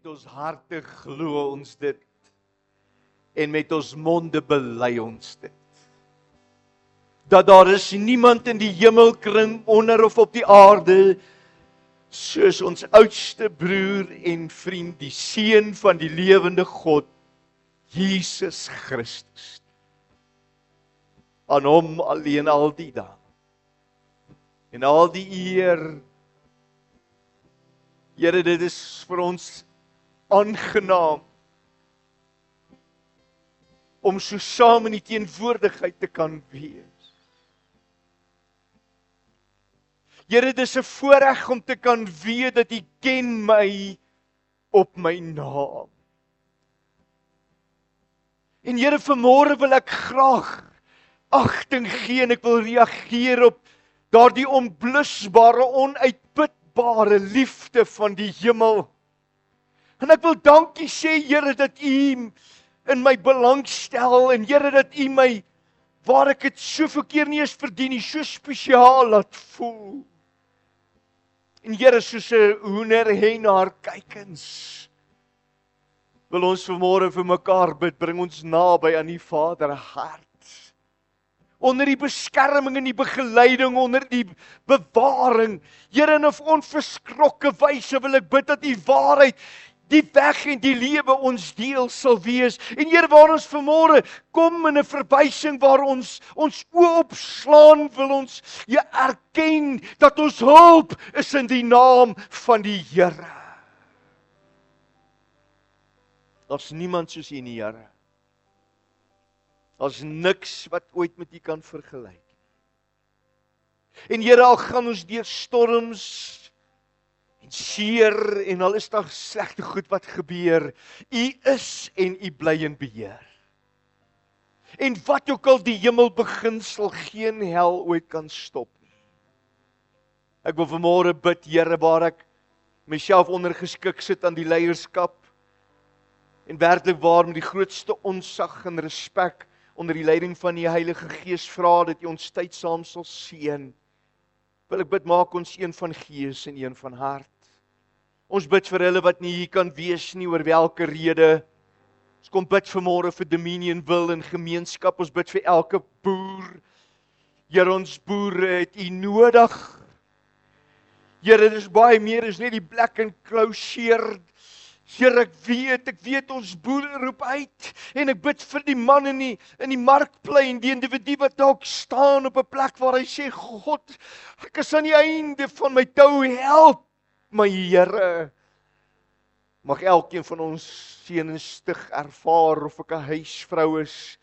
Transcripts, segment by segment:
met ons harte glo ons dit en met ons monde bely ons dit. Dat daar is niemand in die hemelkring onder of op die aarde soos ons oudste broer en vriend, die seun van die lewende God, Jesus Christus. Aan hom alleen al die dank en al die eer. Here, dit is vir ons aangenaam om so saam in die teenwoordigheid te kan wees. Here, dit is 'n voorreg om te kan weet dat U ken my op my naam. En Here, vanmôre wil ek graag agting gee en ek wil reageer op daardie onblusbare, onuitputbare liefde van die hemel. En ek wil dankie sê, Here, dat U in my belangstel en Here, dat U my, waar ek het soveel keer nie eens verdien nie, so spesiaal laat voel. En Here, soos 'n hoenderhen haar kykens, wil ons vanmôre vir mekaar bid, bring ons naby aan die Vaderhart. Onder die beskerming en die begeleiding, onder die bewaring. Here, in 'n onverskrokke wyse wil ek bid dat U waarheid, die weg en die lewe ons deel sal wees. En Here, waar ons vanmôre kom in 'n verwysing waar ons oë opslaan, wil ons U erken dat ons hulp is in die naam van die Here. Daar's niemand soos U nie, Here. Daar's niks wat ooit met U kan vergelyk. En Here, al gaan ons deur storms en seer en al is daar slegte goed wat gebeur, U is en U bly in beheer. En wat ook al die hemel begin, sal geen hel ooit kan stop nie. Ek wil vanmôre bid, Here, waar ek myself ondergeskik sit aan die leierskap en werklik waar met die grootste onsag en respek onder die leiding van die Heilige Gees vra dat U ons tyd saam sal seën. Wil ek bid, maak ons een van gees en een van hart. Ons bid vir hulle wat nie hier kan wees nie, oor welke rede. Ons kom bid vanmôre vir Dominion wil en gemeenskap. Ons bid vir elke boer. Here, ons boere het U nodig. Here, dit is baie meer as net die black and closure. Here, ek weet ons boere roep uit en ek bid vir die man in die markplein, die individu wat dalk staan op 'n plek waar hy sê, God, ek is aan die einde van my tou, help my Here. Mag elkeen van ons seën en stig ervaar of ek 'n huisvrou is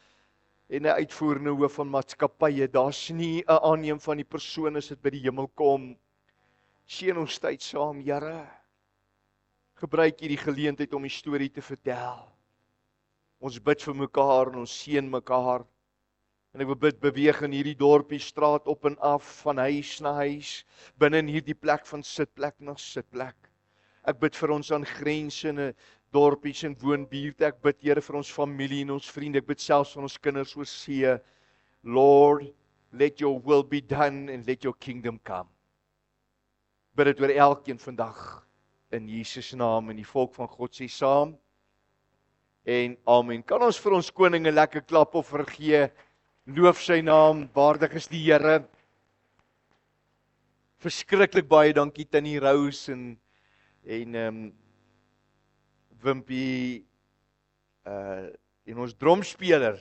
en 'n uitvoerende hoof van maatskappye, daar's nie 'n aanneem van die persoon as dit by die hemel kom. Seën ons tyd saam, Here. Gebruik hierdie geleentheid om die storie te vertel. Ons bid vir mekaar en ons seën mekaar. En ek wil bid, beweeg in hierdie dorpie straat op en af, van huis na huis, binne in hierdie plek van sitplek na sitplek. Ek bid vir ons aangrensende dorpies en woonbuurte. Ek bid, Here, vir ons familie en ons vriende. Ek bid selfs vir ons kinders oor see. Lord, let your will be done and let your kingdom come. Bid dit oor elkeen vandag. In Jesus naam, en die volk van God sê saam, en amen. Kan ons vir ons koning 'n lekker klapoffer gee? Loof sy naam, waardig is die Here. Verskriklik baie dankie Tannie Rose en Wimpie, en ons dromspeler,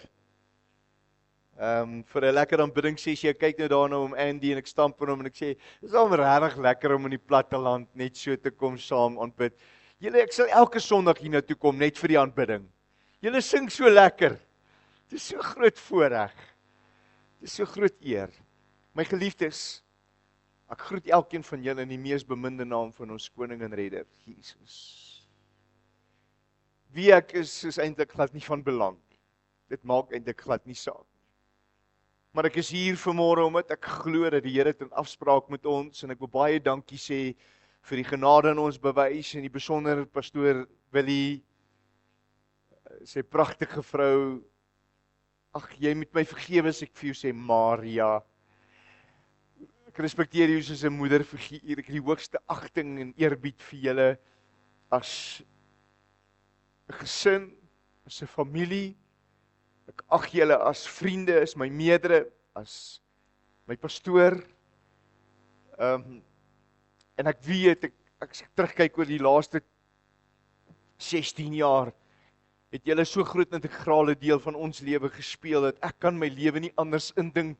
vir 'n lekker aanbiddingssessie. Ek kyk nou daarna om Andy en ek stamp in hom en ek sê, dis al regtig lekker om in die platteland net so te kom saam aanbid. Julle, ek sal elke Sondag hier na toe kom net vir die aanbidding. Julle sing so lekker. Dit is so groot voorreg. Dit is so groot eer. My geliefdes, ek groet elkeen van julle in die mees beminde naam van ons koning en redder, Jesus. Wie ek is eintlik glad nie van belang nie. Dit maak eintlik glad nie saak. Maar ek is hier vanmôre omdat ek glo dat die Here het 'n afspraak met ons en ek wil baie dankie sê vir die genade in ons bewys en die besonder pastoor Willie, sy pragtige vrou. Ag, jy moet my vergewe as ek vir jou sê Maria. Ek respekteer jou soos 'n moederfiguur. Ek het die hoogste agting en eerbied vir julle as 'n gesin, as 'n familie. Ek ag julle as vriende, as my meerdere, as my pastoor. En ek weet, ek terugkyk oor die laaste 16 jaar, het julle so groot integrale deel van ons lewe gespeel, dat ek kan my lewe nie anders indink,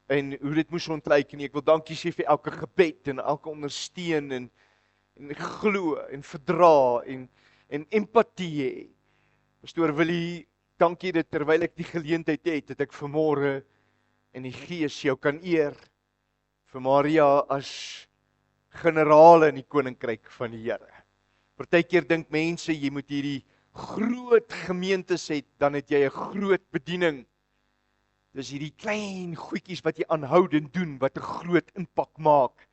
en hoe dit moes ontlyk nie. Ek wil dankie sê vir elke gebed, en elke ondersteun, en glo, en verdra, en empatie hê. Pastoor Willie, dankie dat terwyl ek die geleentheid het, dat ek vanmôre in die Gees jou kan eer, vir Maria as generale in die koninkryk van die Here. Partykeer dink mense, jy moet hierdie groot gemeentes hê, dan het jy 'n groot bediening. Dis hierdie klein goedjies wat jy aanhoudend doen, wat 'n groot impak maak.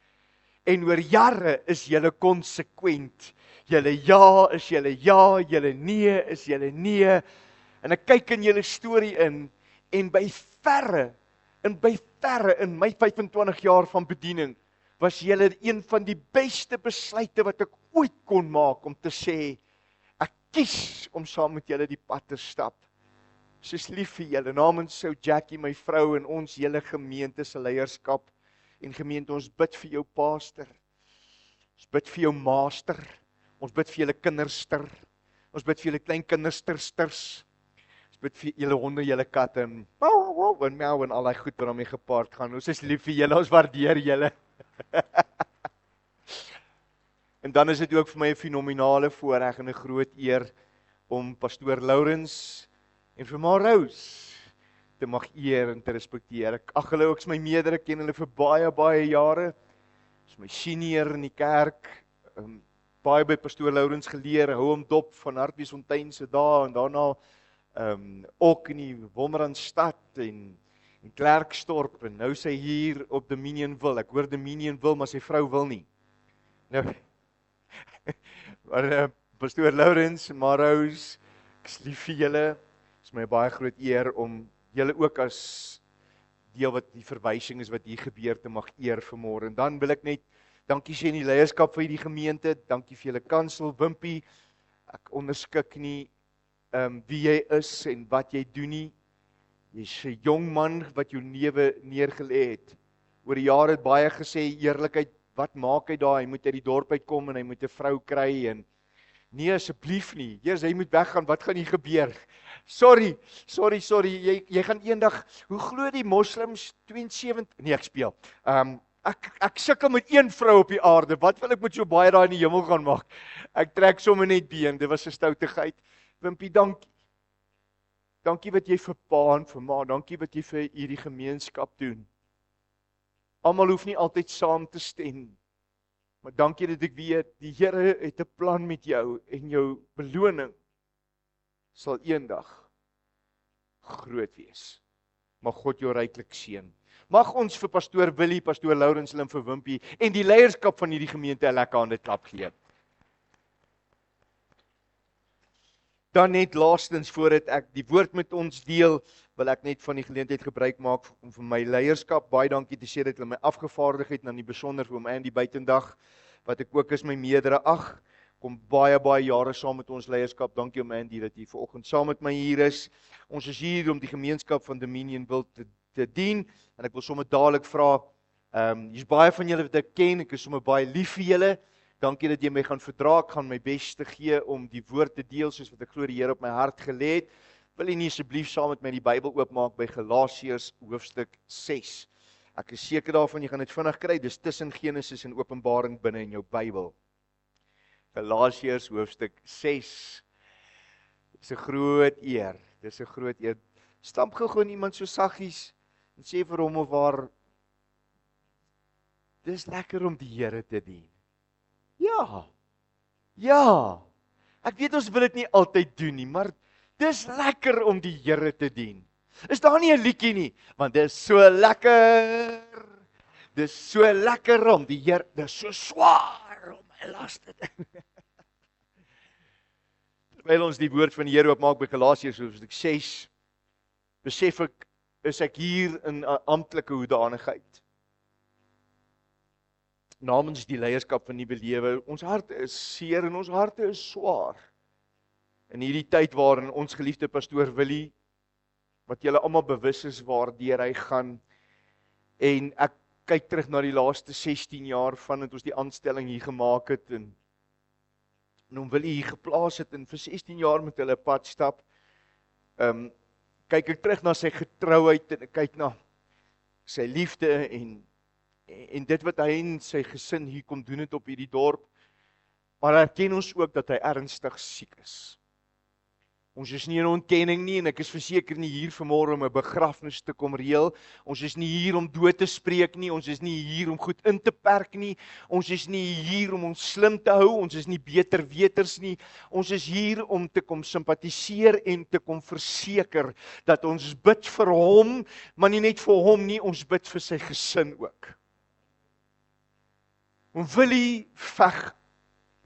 En oor jare is julle konsekwent. Julle ja is julle ja, julle nee is julle nee. En ek kyk in julle storie in, en by verre in my 25 jaar van bediening, was julle een van die beste besluite wat ek ooit kon maak, om te sê, ek kies om saam met julle die pad te stap. Soos lief vir julle, namens Sou Jackie, my vrou, en ons hele gemeente se leierskap, en gemeente, ons bid vir jou pastor, ons bid vir jou master, ons bid vir julle kinderster, ons bid vir julle klein kinderstersters, ons bid vir julle honde, julle katte, en meow, en al die goed wat daarmee gepaard gaan. Ons is lief vir julle, ons waardeer julle. En dan is dit ook vir my 'n fenominale voorreg en 'n groot eer om pastoor Lourens en vir Ma Rose te mag eer en te respekteer. Ek ag hulle, ek is my meerdere, ken hulle vir baie jare. Is my senior in die kerk, baie by pastoor Lourens geleer, hou hom dop van Hartbeesfontein se dae, en daarna ook in die Wolmaranstad en Klerksdorp, en nou sy hier op Dominionville. Ek hoor Dominionville, maar sy vrou wil nie. Nou, maar pastoor Lourens en Ma Rose, ek is lief vir julle. Is my baie groot eer om julle ook as deel wat die verwysing is wat hier gebeur te mag eer vanmôre. En dan wil ek net dankie sê in die leierskap vir die gemeente, dankie vir julle kansel, Wimpie. Ek onderskik nie wie jy is en wat jy doen nie. Jy's 'n jong man wat jou lewe neergelê het. Oor die jare het baie gesê, eerlikheid, wat maak hy daar? Hy moet uit die dorp uitkom en hy moet 'n vrou kry, en nee, asseblief nie. Eers hy moet weggaan, wat gaan hier gebeur? Sorry, jy gaan eendag, hoe glo die moslims 72, nee, ek speel. Ek sukkel met een vrou op die aarde, wat wil ek met so baie daar in die hemel gaan maak? Ek trek sommer net been, dit was 'n stoutigheid. Wimpie, dankie. Dankie wat jy vir pa en vir ma, dankie wat jy vir hierdie gemeenskap doen. Almal hoef nie altyd saam te stem, maar dankie dat ek weet, die Here het 'n plan met jou, en jou beloning sal eendag groot wees. Mag God jou ryklik seën. Mag ons vir pastoor Willie, pastoor Lourens en vir Wimpie en die leierskap van hierdie gemeente 'n lekker hande klap gee. Dan net laastens, voordat ek die woord met ons deel, wil ek net van die geleentheid gebruik maak om vir my leierskap baie dankie te sê dat hulle my afgevaardig het, en in die besonder vir oom Andy Buitendag, wat ek ook is my meerdere, kom baie jare saam met ons leierskap. Dankie oom Andy dat jy vanoggend saam met my hier is. Ons is hier om die gemeenskap van Dominionville te dien, en ek wil sommer dadelik vra, hier's baie van julle wat ek ken, ek is sommer baie lief vir julle. Dankie dat jy my gaan verdra, ek gaan my bes te gee om die woord te deel, soos wat ek glo die Here op my hart gelê het. Wil jy nie asseblief saam met my die Bybel oopmaak by Galasiërs hoofstuk 6. Ek is seker daarvan jy gaan dit vinnig kry, dis tussen Genesis en Openbaring binne in jou Bybel. Galasiërs hoofstuk 6. Dis 'n groot eer, dis 'n groot eer. Stamp gou iemand so saggies en sê vir hom of haar, dis lekker om die Here te dien. Ja, ek weet ons wil dit nie altyd doen nie, maar dis lekker om die Here te dien. Is daar nie 'n liedjie nie? Want dis so lekker om die Here, dis so swaar om my laste te Terwyl ons die woord van die Here oopmaak by Galasiërs hoofstuk 6, besef ek, is ek hier in 'n amptelike hoedanigheid. Namens die leierskap van Nuwe Lewe, ons harte is seer en ons harte is swaar. In hierdie tyd waarin ons geliefde pastoor Willie, wat julle almal bewus is waardeur hy gaan, en ek kyk terug na die laaste 16 jaar van dat ons die aanstelling hier gemaak het, en hom Willie hier geplaas het, en vir 16 jaar met hulle pad stap, kyk ek terug na sy getrouheid, en ek kyk na sy liefde, en dit wat hy en sy gesin hier kom doen het op hierdie dorp, maar herken ons ook dat hy ernstig siek is. Ons is nie in ontkenning nie, en ek is verseker nie hier vanmôre om 'n begrafnis te kom reël. Ons is nie hier om dood te spreek nie, ons is nie hier om goed in te perk nie, ons is nie hier om ons slim te hou, ons is nie beter weters nie, ons is hier om te kom simpatiseer en te kom verseker dat ons bid vir hom, maar nie net vir hom nie, ons bid vir sy gesin ook. Ons wil nie veg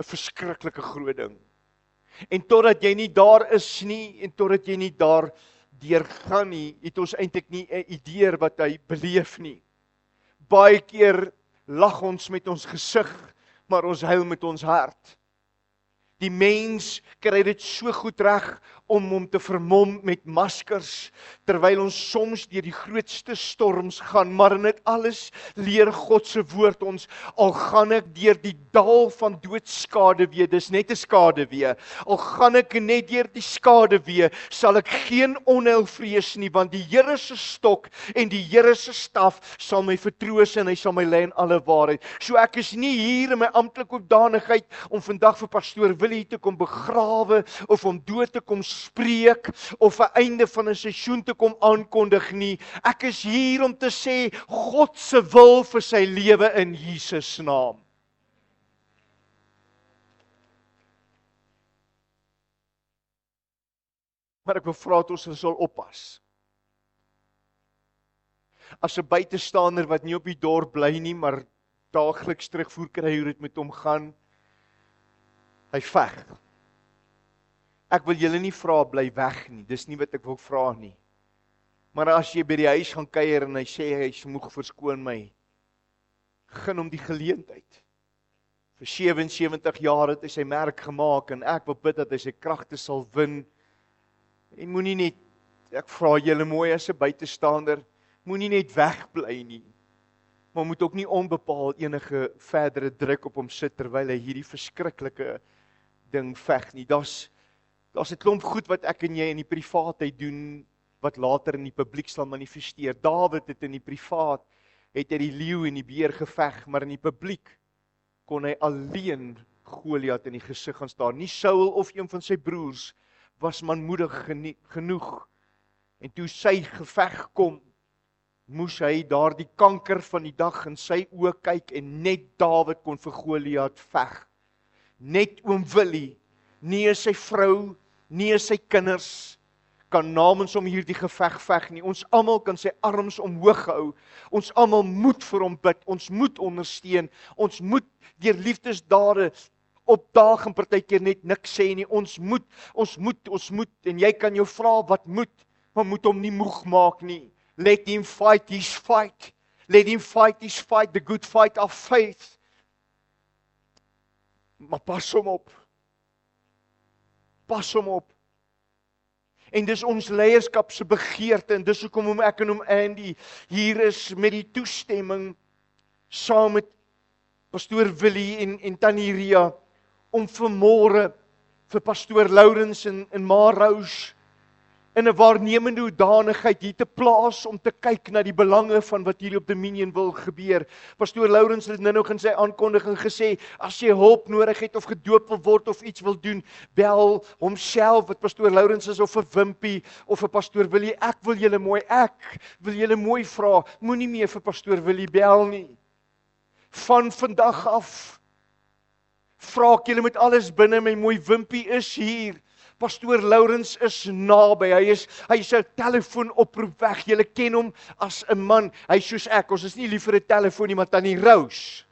'n verskriklike groot ding. En totdat jy nie daar is nie, en totdat jy nie daar deurgaan nie, het ons eintlik nie 'n idee wat hy beleef nie. Baie keer lag ons met ons gesig, maar ons huil met ons hart. Die mens kry dit so goed reg om hom te vermom met maskers, terwyl ons soms deur die grootste storms gaan, maar in dit alles leer God se woord ons, al gaan ek deur die dal van doodskade wee, dis net 'n skade wee, al gaan ek net deur die skade wee, sal ek geen onheil vrees nie, want die Here se stok en die Here se staf sal my vertroos en hy sal my lei in alle waarheid. So ek is nie hier in my amptelike hoedanigheid om vandag vir pastoor Willie te kom begrawe, of om dood te kom spreek, of 'n einde van 'n seisoen te kom aankondig nie. Ek is hier om te sê, God se wil vir sy lewe in Jesus naam. Maar ek wil vra dat ons sal oppas. As 'n buitestander wat nie op die dorp bly nie, maar daagliks terugvoer kry hoe dit met hom gaan, hy veg. Ek wil julle nie vra bly weg nie, dis nie wat ek wil vra nie. Maar as jy by die huis gaan kuier en hy sê hy is moeg, verskoon my, gun hom die geleentheid. Vir 77 jaar het hy sy merk gemaak, en ek wil bid dat hy sy kragte sal win. En moenie net, ek vra julle mooi as 'n buitestander, moenie net wegbly nie, maar moet ook nie onbepaald enige verdere druk op hom sit terwyl hy hierdie verskriklike ding veg nie. Daar's 'n klomp goed wat ek en jy in die privaatheid doen, wat later in die publiek sal manifesteer. Dawid het in die privaat, het hy die leeu en die beer geveg, maar in die publiek kon hy alleen Goliat in die gesig gaan staar. Nie Saul of een van sy broers was manmoedig genoeg. En toe sy geveg kom, moes hy daardie kanker van die dag in sy oë kyk, en net Dawid kon vir Goliat veg. Net oom Willie, nie is sy vrou, nie is sy kinders, kan namens hom hierdie geveg veg nie. Ons almal kan sy arms omhoog hou. Ons almal moet vir hom bid. Ons moet ondersteun. Ons moet deur liefdesdade opdaag en partykeer net niks sê nie. Ons moet, en jy kan jou vra wat moet, maar moet hom nie moeg maak nie. Let him fight his fight. Let him fight his fight, the good fight of faith. Maar pas hom op. Pas hom op. En dis ons leierskap se begeerte, en dis hoekom ek en hom Andy hier is met die toestemming, saam met pastoor Willie en Tannie Ria, om vanmôre vir pastoor Lourens en Marous in 'n waarnemende hoedanigheid hier te plaas om te kyk na die belange van wat hier op Dominion wil gebeur. Pastoor Lourens het nou in sy aankondiging gesê, as jy hulp nodig het of gedoop wil word of iets wil doen, bel homself, wat pastoor Lourens is, of vir Wimpie of vir pastoor Willie. Ek wil julle mooi vra, moenie meer vir pastoor Willie bel nie. Van vandag af vra ek julle met alles binne my, mooi Wimpie is hier. Pastoor Lourens is naby, hy is 'n telefoonoproep weg, julle ken hom as 'n man, hy soos ek, ons is nie lief vir 'n telefoon nie, maar Tannie Rose,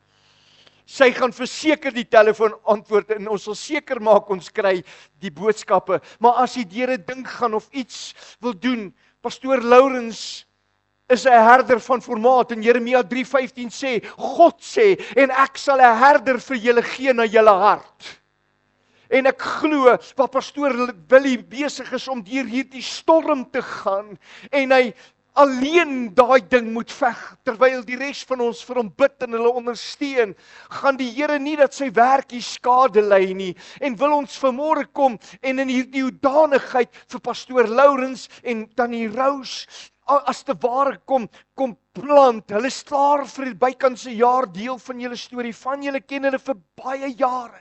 sy gaan verseker die telefoon antwoord, en ons sal seker maak ons kry die boodskappe, maar as jy deur 'n ding gaan of iets wil doen, pastoor Lourens is 'n herder van formaat, en Jeremia 3:15 sê, God sê, en ek sal 'n herder vir julle gee na julle hart. En ek glo, waar pastoor Willie besig is om deur hierdie storm te gaan, en hy alleen daai ding moet veg, terwyl die res van ons vir hom bid en hulle ondersteun, gaan die Here nie dat sy werkie skade ly nie, en wil ons vanmôre kom, en in hierdie hoedanigheid vir pastoor Lourens en Tannie Rose, as te ware kom plant. Hulle is klaar vir die bykantse jaar deel van julle storie, van julle ken hulle vir baie jare.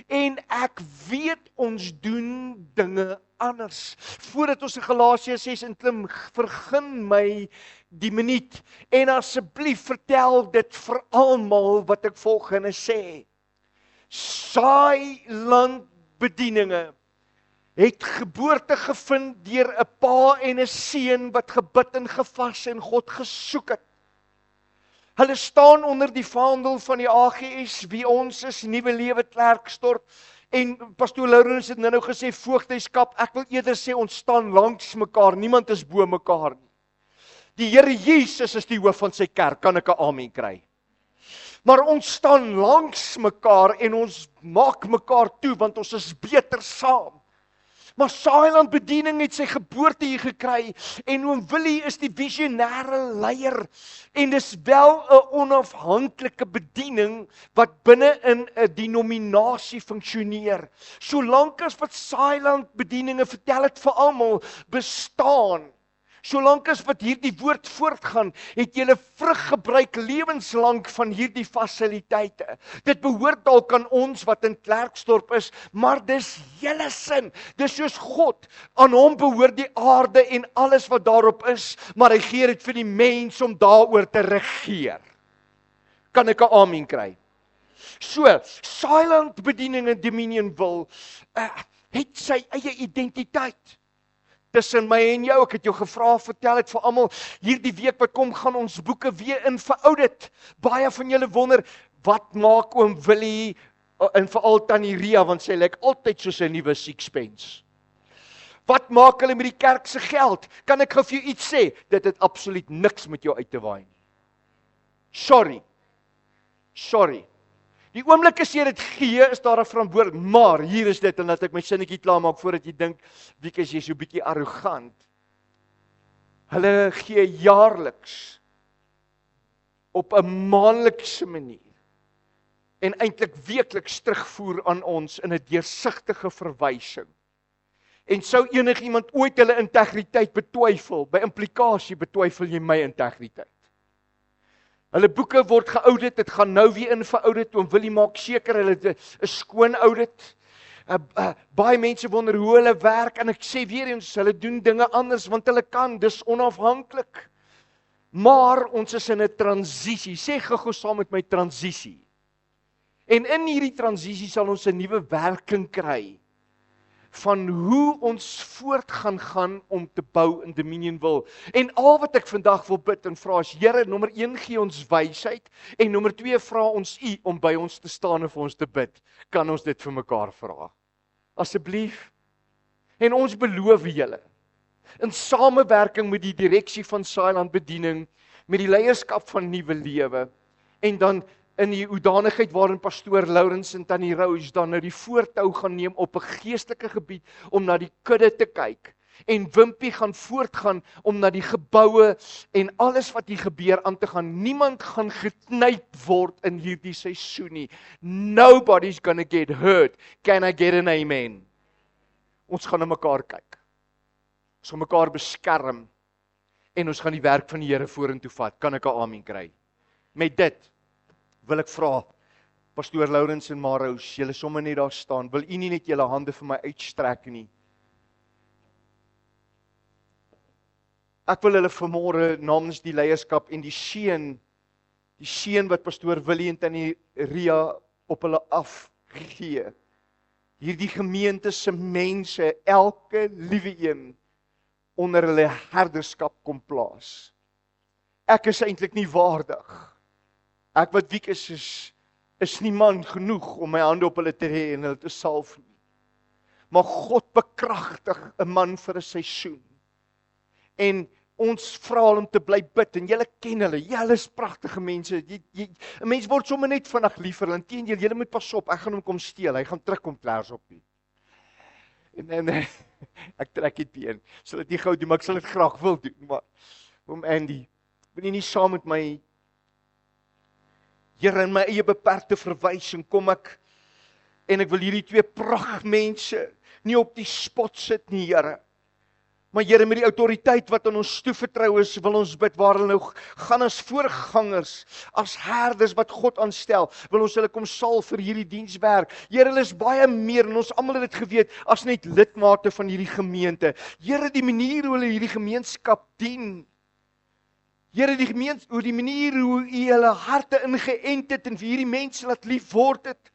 En ek weet ons doen dinge anders. Voordat ons in Galasië 6 inklim, vergun my die minuut en asseblief vertel dit vir almal wat ek volgende sê. Saailandbedieninge het geboorte gevind deur 'n pa en 'n seun wat gebid en gevas en God gesoek het. Hulle staan onder die vaandel van die AGS, wie ons is, Nuwe Lewe Klerksdorp. En pastoor Lourens het nou gesê, voogdyskap, ek wil eerder sê, ons staan langs mekaar, niemand is bo mekaar nie. Die Here Jesus is die hoof van sy kerk, kan ek 'n amen kry? Maar ons staan langs mekaar en ons maak mekaar toe, want ons is beter saam. Maar Saailand Bediening het sy geboorte hier gekry, en oom Willie is die visionêre leier, en dis wel 'n onafhanklike bediening, wat binne in 'n denominasie funksioneer. Solank as wat Saailand Bedieninge, vertel het vir almal, bestaan, solank as wat hierdie woord voortgaan, het julle vrug gebruik lewenslank van hierdie fasiliteite. Dit behoort dalk aan ons wat in Klerksdorp is, maar dis julle sin. Dis soos God, aan hom behoort die aarde en alles wat daarop is, maar hy gee dit vir die mens om daaroor te regeer. Kan ek 'n amen kry? So, Saailand Bediening in Dominionville het sy eie identiteit. Tussen my en jou, ek het jou gevra, vertel het vir almal, hierdie week wat kom, gaan ons boeke weer in vir audit. Baie van julle wonder, wat maak oom Willie, en veral Tannie Ria, want sy lyk altyd soos 'n nuwe sixpence. Wat maak hulle met die kerk se geld? Kan ek gou vir jou iets sê? Dit het absoluut niks met jou uit te waai nie. Sorry. Die oomblik as jy dit gee, is daar 'n verantwoordelik, maar hier is dit, en dat ek my sinnetjie klaar maak, voordat jy dink, Wieke, is jy so bietjie arrogant. Hulle gee jaarliks, op 'n maandelikse manier, en eintlik weekliks terugvoer aan ons, in 'n deursigtige verwysing. En sou enigiemand ooit hulle integriteit betwyfel, by implikasie betwyfel jy my integriteit. Hulle boeke word geaudit, dit gaan nou weer in vir audit, oom Willie maak seker, hulle het 'n skoon audit. Baie mense wonder hoe hulle werk, en ek sê weer eens, hulle doen dinge anders, want hulle kan, dis onafhanklik. Maar ons is in 'n transisie, sê gou saam met my, transisie. En in hierdie transisie sal ons 'n nuwe werking kry, van hoe ons voort gaan om te bou in Dominionville. En al wat ek vandag wil bid en vra is, Here, nommer 1 gee ons wysheid, en nommer 2 vra ons U om by ons te staan en vir ons te bid. Kan ons dit vir mekaar vra? Asseblief. En ons beloof julle, in samewerking met die direksie van Saailand Bediening, met die leierskap van Nuwe Lewe, en dan in die hoedanigheid waarin pastoor Lourens en Tannie Rose dan nou die voortou gaan neem op 'n geestelike gebied, om na die kudde te kyk, en Wimpie gaan voortgaan om na die geboue en alles wat hier gebeur aan te gaan. Niemand gaan geknyp word in hierdie seisoen nie. Nobody's gonna get hurt. Can I get an amen? Ons gaan na mekaar kyk. Ons gaan mekaar beskerm, en ons gaan die werk van die Here vorentoe vat. Kan ek 'n amen kry? Met dit wil ek vra, pastoor Lourens en Marous, julle sommer net daar staan, wil u nie net julle hande vir my uitstrek nie? Ek wil hulle vanmôre namens die leierskap en die seën wat pastoor Willie en Tannie Ria op hulle afgee, hierdie gemeente se mense, elke liewe een, onder hulle herderskap kom plaas. Ek is eintlik nie waardig. Ek wat wiek is nie man genoeg om my hande op hulle te hê en hulle te salf nie. Maar God bekragtig 'n man vir 'n seisoen. En Ons vra hulle om te bly bid en julle ken hulle. Julle is pragtige mense. 'n Mens word sommer net vinnig lief vir hulle. Inteendeel, julle moet pas op. Ek gaan hom kom steel. Hy gaan terugkom klaars op nie. En ek trek die been. Sal dit nie gou doen, maar ek sal dit graag wil doen. Maar oom Andy, wil jy nie saam met my Here in my eie beperkte verwysing kom ek en ek wil hierdie twee pragtmense nie op die spot sit nie, Here. Maar Here, met die autoriteit wat aan ons toevertrou is, wil ons bid waar hulle nou gaan as voorgangers, as herders wat God aanstel, wil ons hulle kom salf vir hierdie dienswerk. Here, hulle is baie meer, en ons almal het dit geweet, as net lidmate van hierdie gemeente. Here, die manier hoe hulle hierdie gemeenskap dien, Here, die manier hoe U hulle harte ingeënt het en vir hierdie mense laat lief word het,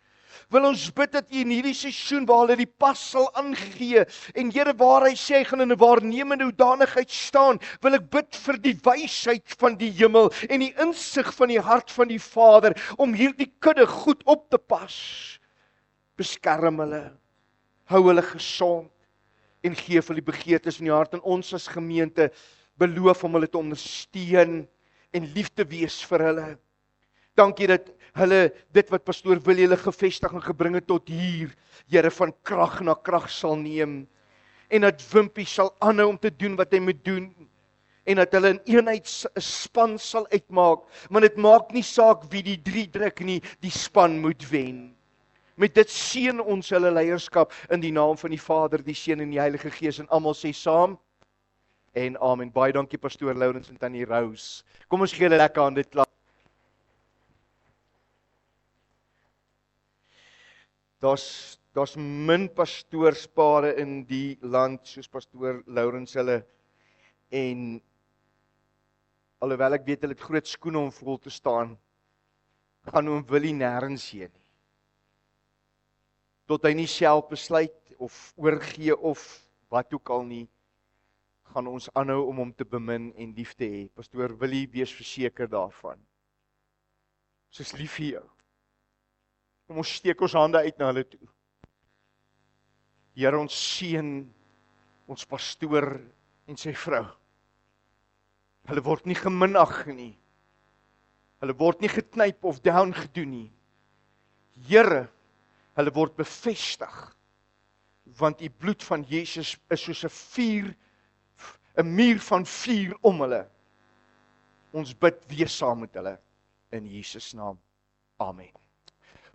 wil ons bid dat U in hierdie seisoen waar hulle die pas sal aangee, en Here, waar hy sê, hy gaan in 'n waarnemende hoedanigheid staan, wil ek bid vir die wysheid van die hemel, en die insig van die hart van die Vader, om hierdie kudde goed op te pas. Beskerm hulle, hou hulle gesond, en gee vir die begeertes van die hart, en ons as gemeente, beloof om hulle te ondersteun, en lief te wees vir hulle. Dankie dat hulle dit wat pastoor Willie hulle gevestig en gebring het tot hier, Here, van krag na krag sal neem, en dat Wimpie sal aanhou om te doen wat hy moet doen, en dat hulle in eenheid 'n span sal uitmaak, want dit maak nie saak wie die 3 druk nie, die span moet wen. Met dit seën ons hulle leierskap in die naam van die Vader, die Seun en die Heilige Gees, en almal sê saam, en amen. Baie dankie pastoor Lourens en tannie Rose. Kom ons gee hulle lekker aan dit klaar. Daar's min pastoorspare in die land soos pastoor Lourens hulle, en alhoewel ek weet hulle het groot skoene om vol te staan, gaan oom Willie nêrens heen nie. Tot hy nie self besluit of oorgee of wat ook al nie, gaan ons aanhou om hom te bemin en lief te hê. Pastoor Willie, wees verseker daarvan. Ons is lief vir jou. Kom ons steek ons hande uit na hulle toe. Here, ons seën ons pastoor en sy vrou. Hulle word nie geminag nie. Hulle word nie geknyp of down gedoen nie. Here, hulle word bevestig, want die bloed van Jesus is soos 'n muur van vuur om hulle. Ons bid wees saam met hulle in Jesus naam. Amen.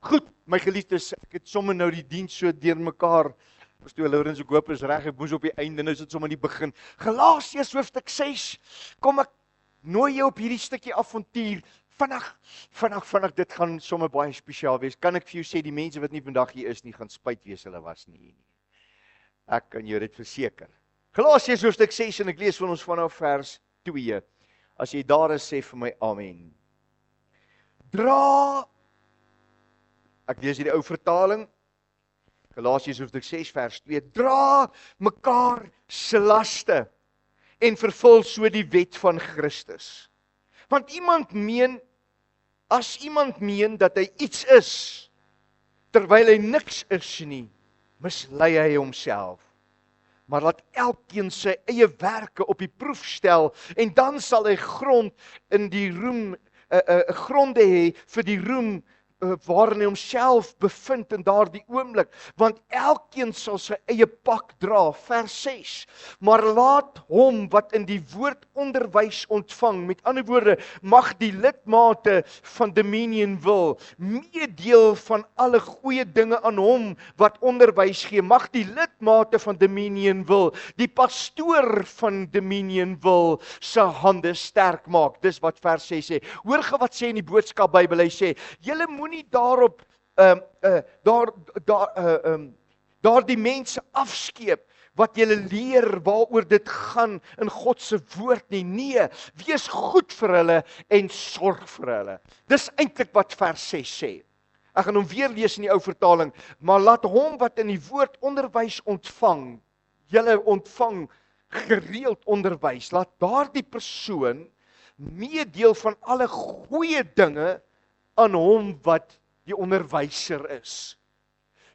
Goed, my geliefdes, ek het sommer nou die diens so deurmekaar. Pastoor Lourens, ek hoop is reg, ek moes op die einde, nou is dit sommer die begin. Galasiërs hoofstuk 6. Kom ek nooi jou op hierdie stukkie avontuur. Vinnig, dit gaan sommer baie spesiaal wees. Kan ek vir jou sê, die mense wat nie vandag hier is nie, gaan spyt wees hulle was nie hier nie. Ek kan jou dit verseker. Galasiërs hoofstuk 6 en ek lees van ons vanaf vers 2. As jy daar is, sê vir my amen. Ek lees hier die ou vertaling. Galasiërs hoofstuk 6 vers 2. Dra mekaar se laste en vervul so die wet van Christus. Want as iemand meen dat hy iets is, terwyl hy niks is nie, mislei hy homself. Maar laat elkeen sy eie werke op die proef stel, en dan sal hy gronde hê vir die roem waarin hy homself bevind in daardie oomblik, want elkeen sal sy eie pak dra, vers 6, maar laat hom wat in die woord onderwys ontvang, met ander woorde, mag die lidmate van Dominion wil, meedeel van alle goeie dinge aan hom wat onderwys gee, mag die lidmate van Dominion wil, die pastoor van Dominion wil, sy hande sterk maak, dis wat vers 6 sê, hoor ge wat sê in die boodskap Bybel, hy sê, julle moenie daarop daar die mense afskeep wat julle leer waaroor dit gaan in God se woord nie. Nee, wees goed vir hulle en sorg vir hulle. Dis eintlik wat vers 6 sê. Ek gaan hom weer lees in die ou vertaling, maar laat hom wat in die woord onderwys ontvang, julle ontvang gereeld onderwys, laat daardie persoon meedeel van alle goeie dinge aan hom wat die onderwyser is.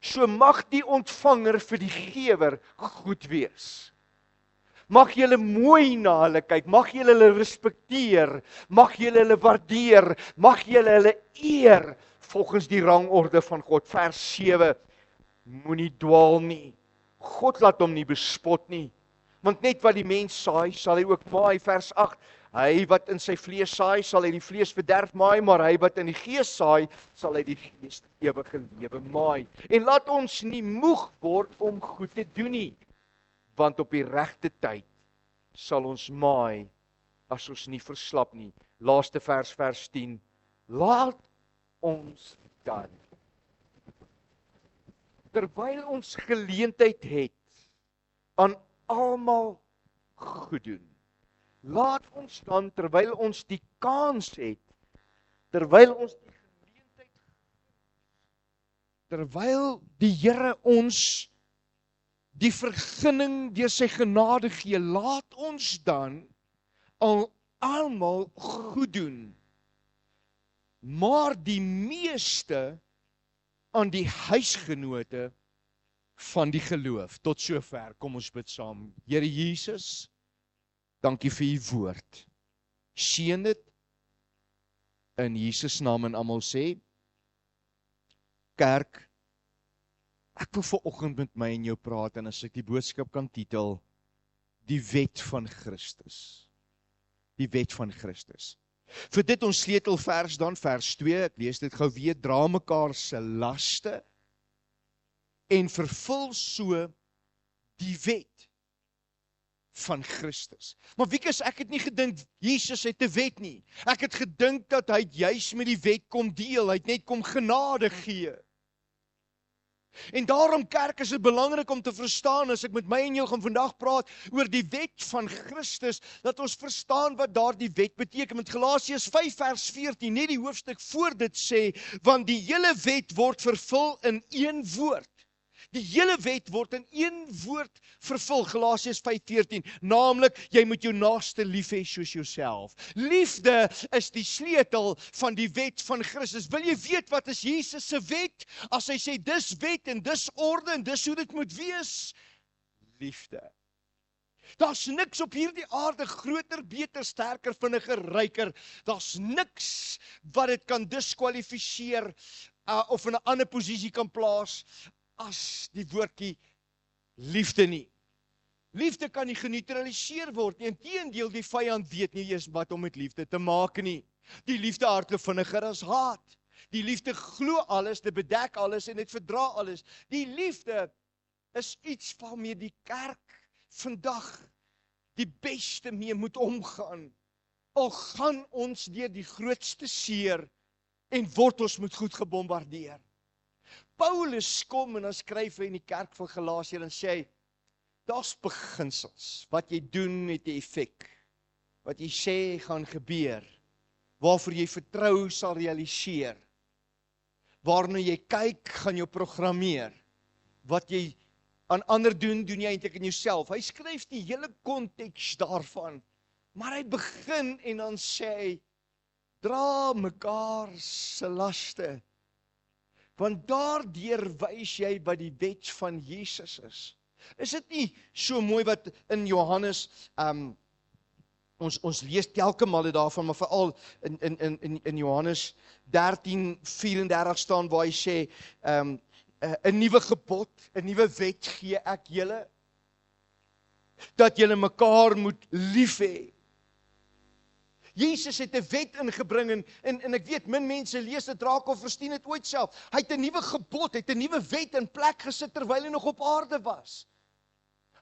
So mag die ontvanger vir die gewer goed wees. Mag jy hulle mooi na hulle kyk, mag jy hulle respekteer, mag jy hulle waardeer, mag jy hulle eer volgens die rangorde van God. Vers 7, moenie dwaal nie. God laat hom nie bespot nie, want net wat die mens saai, sal hy ook maai. Vers 8, hy wat in sy vlees saai, sal hy die vlees verderf maai, maar hy wat in die gees saai, sal hy die gees ewige lewe maai. En laat ons nie moeg word om goed te doen nie, want op die regte tyd sal ons maai as ons nie verslap nie. Laaste vers, vers 10. Laat ons dan, terwyl ons geleentheid het, aan almal goed doen. Laat ons dan, terwyl ons die kans het, terwyl ons die geleentheid, terwyl die Here ons die vergunning deur sy genade gee, laat ons dan almal goed doen, maar die meeste aan die huisgenote van die geloof. Tot sover, kom ons bid saam. Here Jesus, dankie vir u woord. Seën dit in Jesus naam en almal sê, kerk, ek wil vanoggend met my en jou praat en as ek die boodskap kan titel, die wet van Christus. Die wet van Christus. Vir dit ons sleutelvers dan, vers 2, ek lees dit gou weer, dra mekaar se laste en vervul so die wet van Christus. Maar Wiekus, ek het nie gedink Jesus het 'n wet nie. Ek het gedink dat hy juis met die wet kom deel, hy het net kom genade gee. En daarom kerk is dit belangrik om te verstaan, as ek met my en jou gaan vandag praat oor die wet van Christus, dat ons verstaan wat daardie wet beteken. Met Galasiërs 5 vers 14, net die hoofstuk voor dit sê, want die hele wet word vervul in een woord. Die hele wet word in een woord vervul, Galasiërs 5:14, naamlik, jy moet jou naaste lief hê soos jouself. Liefde is die sleutel van die wet van Christus. Wil jy weet wat is Jesus se wet? As hy sê, dis wet en dis orde en dis hoe dit moet wees, liefde. Daar's niks op hierdie aarde groter, beter, sterker, vinniger, ryker. Daar's niks wat dit kan diskwalifiseer of in 'n ander posisie kan plaas as die woordjie liefde nie. Liefde kan nie geneutraliseer word nie. Inteendeel, die vyand weet nie eens wat om met liefde te maak nie. Die liefde hardloop vinniger as haat. Die liefde glo alles, dit bedek alles en dit verdra alles. Die liefde is iets waarmee die kerk vandag die beste mee moet omgaan. Al gaan ons deur die grootste seer en word ons met goed gebombardeer. Paulus kom en dan skryf hy in die kerk van Galasië en sê hy, daar's beginsels. Wat jy doen het 'n effek. Wat jy sê gaan gebeur. Waarvoor jy vertrou sal realiseer. Waarna jy kyk, gaan jou programmeer. Wat jy aan ander doen, doen jy eintlik in jouself. Hy skryf die hele konteks daarvan. Maar hy begin en dan sê hy, dra mekaar se laste. Want daardeur wys jy wat die wet van Jesus is. Is dit nie so mooi wat in Johannes, ons lees telke male daarvan, maar veral in Johannes 13:34 staan waar hy sê, 'n nuwe gebod, 'n nuwe wet gee ek julle, dat julle mekaar moet lief hê. Jesus het 'n wet ingebring en ek weet, min mense lees dit raak of verstaan dit ooit self. Hy het 'n nuwe gebod, hy het 'n nuwe wet in plek gesit terwyl hy nog op aarde was.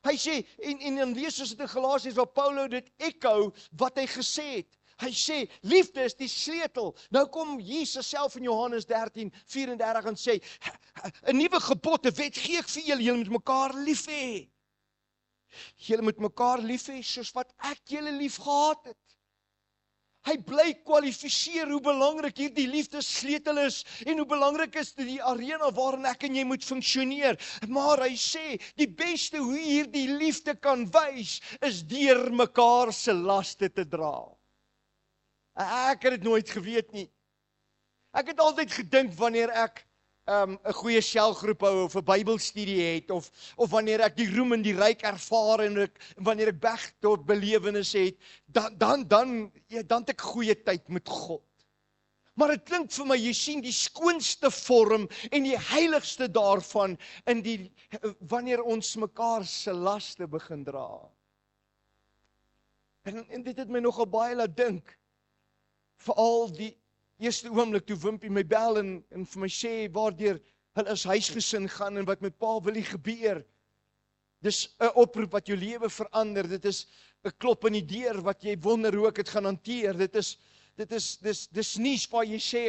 Hy sê, en dan lees ons dit in Galasiërs waar Paulus dit echo wat hy gesê het. Hy sê, liefde is die sleutel. Nou kom Jesus self in Johannes 13:34 en sê, 'n nuwe gebod, 'n wet gee ek vir julle, julle moet mekaar lief hê. Julle moet mekaar lief hê soos wat ek julle lief gehad het. Hy bly kwalifiseer hoe belangrik hierdie liefde sleutel is en hoe belangrik is dit die arena waarin ek en jy moet funksioneer. Maar hy sê, die beste hoe hierdie liefde kan wys, is deur mekaar se laste te dra. Ek het dit nooit geweet nie. Ek het altyd gedink wanneer ek 'n goeie selgroep hou of 'n Bybelstudie het of wanneer ek die roem en die ryk ervaar en wanneer ek weg tot belewenis het, dan het ek goeie tyd met God. Maar dit klink vir my, jy sien die skoonste vorm en die heiligste daarvan in wanneer ons mekaar se laste begin dra. En dit het my nogal baie laat dink. Veral die eerste oomblik toe Wimpie my bel en vir my sê waardeur hulle as huisgesin gaan en wat met pa wil gebeur. Dis 'n oproep wat jou lewe verander. Dit is 'n klop in die deur wat jy wonder hoe ek dit gaan hanteer. Dis nie waar jy sê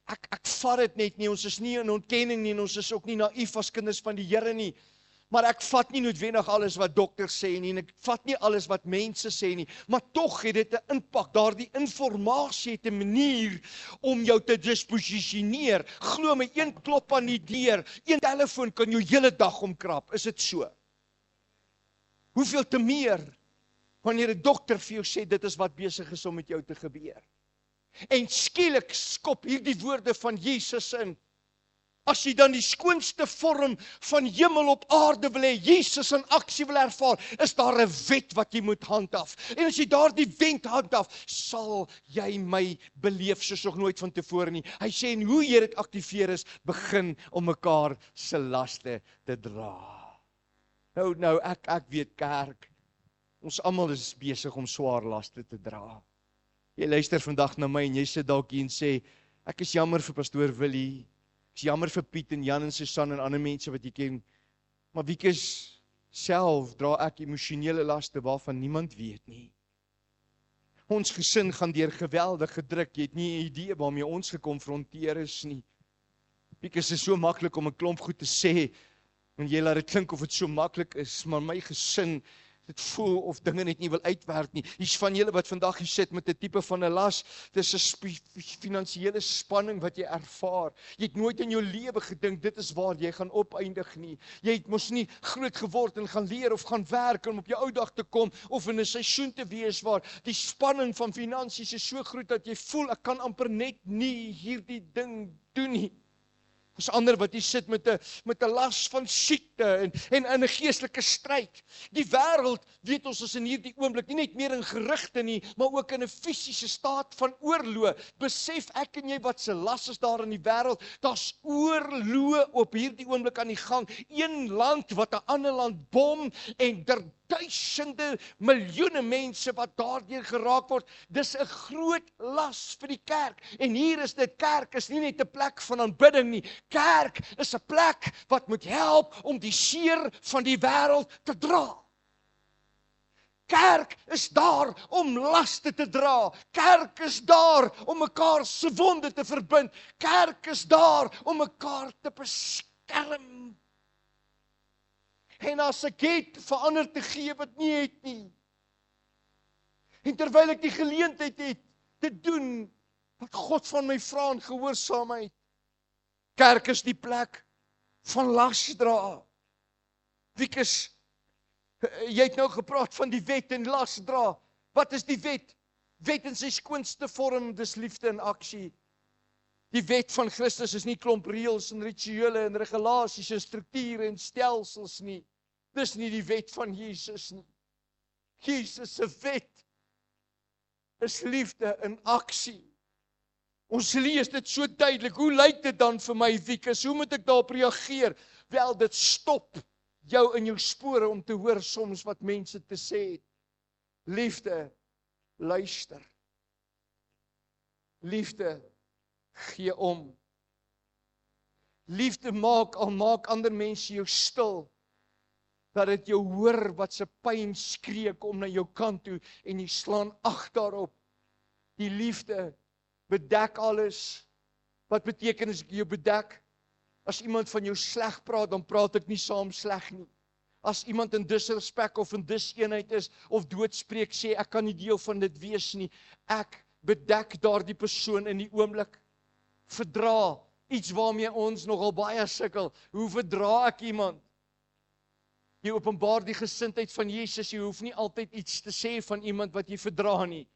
ek vat dit net nie. Ons is nie in ontkenning nie en ons is ook nie naïef as kinders van die Here nie. Maar ek vat nie noodwendig alles wat dokters sê nie en ek vat nie alles wat mense sê nie, maar tog het dit 'n impak. Daardie inligting het 'n manier om jou te disposisioneer. Glo my, een klop aan die deur, een telefoon kan jou hele dag omkrap. Is dit so? Hoeveel te meer wanneer 'n dokter vir jou sê dit is wat besig is om met jou te gebeur. En skielik skop hierdie woorde van Jesus in. As jy dan die skoonste vorm van hemel op aarde wil hê, Jesus in aksie wil ervaar, is daar 'n wet wat jy moet handhaaf. En as jy daardie wet handhaaf, sal jy my beleef soos nog nooit van tevore nie. Hy sê, en hoe jy dit aktiveer is, begin om mekaar se laste te dra. Nou, ek weet kerk, ons almal is besig om swaar laste te dra. Jy luister vandag na my en jy sit dalk hier en sê, ek is jammer vir pastoor Willie, ek is jammer vir Piet en Jan en Susan en ander mense wat jy ken, maar wiekes self dra ek emosionele laste waarvan niemand weet nie. Ons gesin gaan deur geweldige druk, jy het nie 'n idee waarmee ons gekonfronteer is nie. Wiekes is so maklik om 'n klomp goed te sê, en jy laat dit klink of dit so maklik is, maar my gesin, dit voel of dinge net nie wil uitwerk nie. Hier's van julle wat vandag hier sit met 'n tipe van 'n las, dis 'n finansiële spanning wat jy ervaar. Jy het nooit in jou lewe gedink dit is waar jy gaan opeindig nie. Jy het mos nie groot geword en gaan leer of gaan werk om op jou ou dag te kom of in 'n seisoen te wees waar die spanning van finansies is so groot dat jy voel ek kan amper net nie hierdie ding doen nie. Ons ander wat hier sit met 'n las van siekte en 'n geestelike stryd. Die wêreld, weet ons, is in hierdie oomblik nie net meer in gerugte nie, maar ook in 'n fisiese staat van oorlog. Besef ek en jy wat se las is daar in die wêreld? Daar's oorlog op hierdie oomblik aan die gang. Een land wat 'n ander land bom en duisende, miljoene mense wat daardeur geraak word. Dis 'n groot las vir die kerk. En hier is dit, kerk is nie net 'n plek van aanbidding nie. Kerk is 'n plek wat moet help om die seer van die wêreld te dra. Kerk is daar om laste te dra. Kerk is daar om mekaar se wonde te verbind. Kerk is daar om mekaar te beskerm. En as ek het vir ander te gee wat nie het nie. En terwyl ek die geleentheid het te doen wat God van my vra in gehoorsaamheid. Kerk is die plek van lasdra. Wiekes, jy het nou gepraat van die wet en lasdra. Wat is die wet? Wet in sy skoonste vorm, dis liefde in aksie. Die wet van Christus is nie klomp reëls en rituele en regulasies en strukture en stelsels nie. Dis nie die wet van Jesus nie. Jesus se wet is liefde in aksie. Ons lees dit so duidelik. Hoe lyk dit dan vir my, Wiekes? Hoe moet ek daarop reageer? Wel, dit stop jou in jou spore om te hoor soms wat mense te sê het. Liefde, luister. Liefde, gee om. Liefde maak ander mense jou stil, dat dit jou hoor wat se pyn skree kom na jou kant toe en jy slaan ag daarop. Die liefde bedek alles. Wat beteken as ek jou bedek? As iemand van jou sleg praat, dan praat ek nie saam sleg nie. As iemand in disrespek of in diseenheid is of doodspreek, sê ek kan nie deel van dit wees nie. Ek bedek daardie persoon in die oomblik. Verdra, iets waarmee ons nogal baie sukkel. Hoe verdra ek iemand? Jy openbaar die gesindheid van Jesus, jy hoef nie altyd iets te sê van iemand wat jy verdra nie.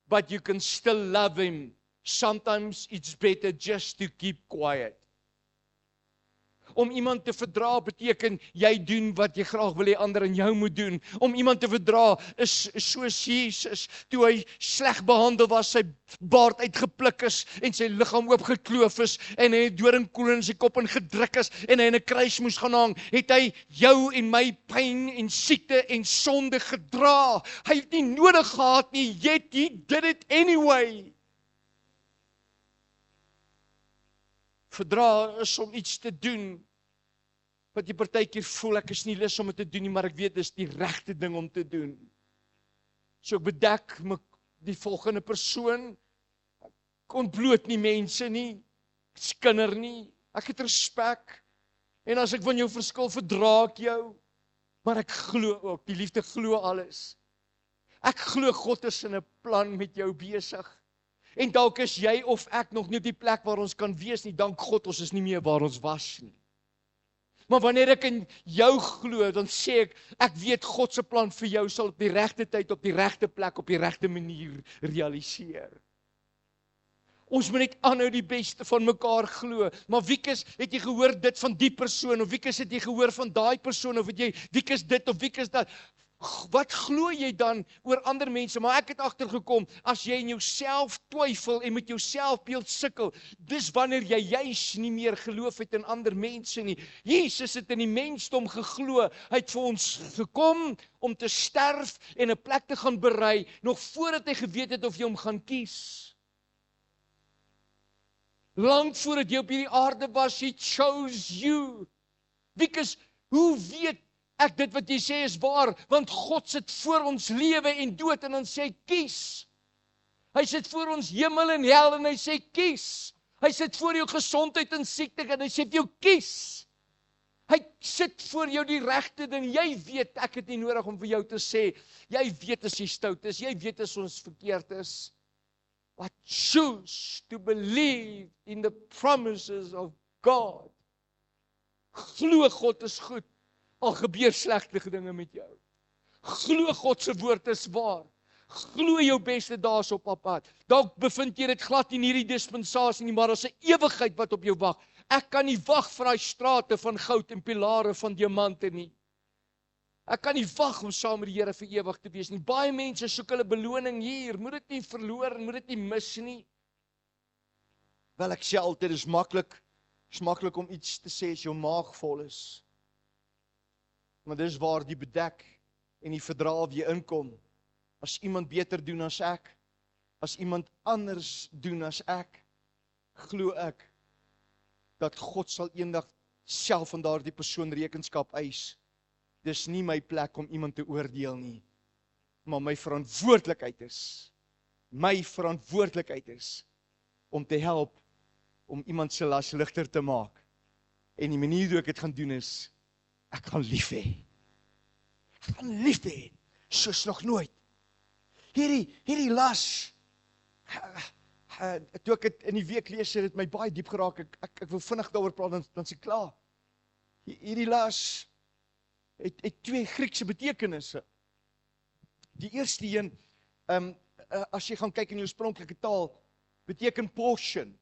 But you can still love him. Sometimes it's better just to keep quiet. Om iemand te verdra beteken jy doen wat jy graag wil hê ander aan jou moet doen. Om iemand te verdra is soos Jesus toe hy sleg behandel was, sy baard uitgepluk is en sy liggaam oopgekloof is en hy doringkoel in sy kop ingedruk is en hy in 'n kruis moes gaan hang, het hy jou en my pyn en siekte en sonde gedra. Hy het nie nodig gehad nie, yet he did it anyway. Verdra is om iets te doen wat jy partykeer voel ek is nie lus om dit te doen nie, maar ek weet dis die regte ding om te doen. So ek bedek die volgende persoon, ek ontbloot nie mense nie, ek skinder nie, ek het respek, en as ek van jou verskil, verdra ek jou, maar ek glo ook, die liefde glo alles. Ek glo God is in 'n plan met jou besig. En dalk is jy of ek nog nie op die plek waar ons kan wees nie, dank God ons is nie meer waar ons was nie. Maar wanneer ek in jou glo, dan sê ek weet God se plan vir jou sal op die regte tyd, op die regte plek, op die regte manier realiseer. Ons moet net aanhou die beste van mekaar glo. Maar Wiekus, het jy gehoor dit van die persoon, of Wiekus het jy gehoor van daai persoon, of het jy Wiekus dit of Wiekus dat? Wat glo jy dan oor ander mense? Maar ek het agtergekom, as jy in jouself twyfel en met jouself beeld sukkel, dis wanneer jy juis nie meer geloof het in ander mense nie. Jesus het in die mensdom geglo. Hy het vir ons gekom om te sterf en 'n plek te gaan berei, nog voordat hy geweet het of jy hom gaan kies. Lang voordat jy op hierdie aarde was, he chose you. Because, hoe weet ek dit wat jy sê is waar? Want God sit voor ons lewe en dood en dan sê hy kies. Hy sit voor ons hemel en hel en hy sê kies. Hy sit voor jou gesondheid en siekte en hy sê vir jou kies. Hy sit voor jou die regte ding. Jy weet, ek het nie nodig om vir jou te sê, jy weet as jy stout is, jy weet as ons verkeerd is. But choose to believe in the promises of God. Glo God is goed, al gebeur slegte dinge met jou. Glo God se woord is waar. Glo jou beste dae is op pad. Dalk bevind jy dit glad nie in hierdie dispensasie nie, maar daar's 'n ewigheid wat op jou wag. Ek kan nie wag vir daai strate van goud en pilare van diamante nie. Ek kan nie wag om saam met die Here vir ewig te wees nie. Baie mense soek hulle beloning hier. Moet dit nie verloor, moet dit nie mis nie. Wel, ek sê altyd, dis maklik om iets te sê as jou maag vol is. Maar dis waar die bedek en die verdra weer inkom. As iemand beter doen as ek, as iemand anders doen as ek, glo ek dat God sal eendag self van daardie persoon rekenskap eis. Dis nie my plek om iemand te oordeel nie, maar my verantwoordelikheid is om te help om iemand se las ligter te maak. En die manier hoe ek dit gaan doen is, ek gaan lief hê. Ek gaan lief hê, soos nog nooit. Hierdie las, toe ek het in die week lees, het dit my baie diep geraak. Ek wil vinnig daaroor praat, dan is ek klaar. Hierdie las het twee Griekse betekenisse. Die eerste een, as jy gaan kyk in die oorspronklike taal, beteken portion.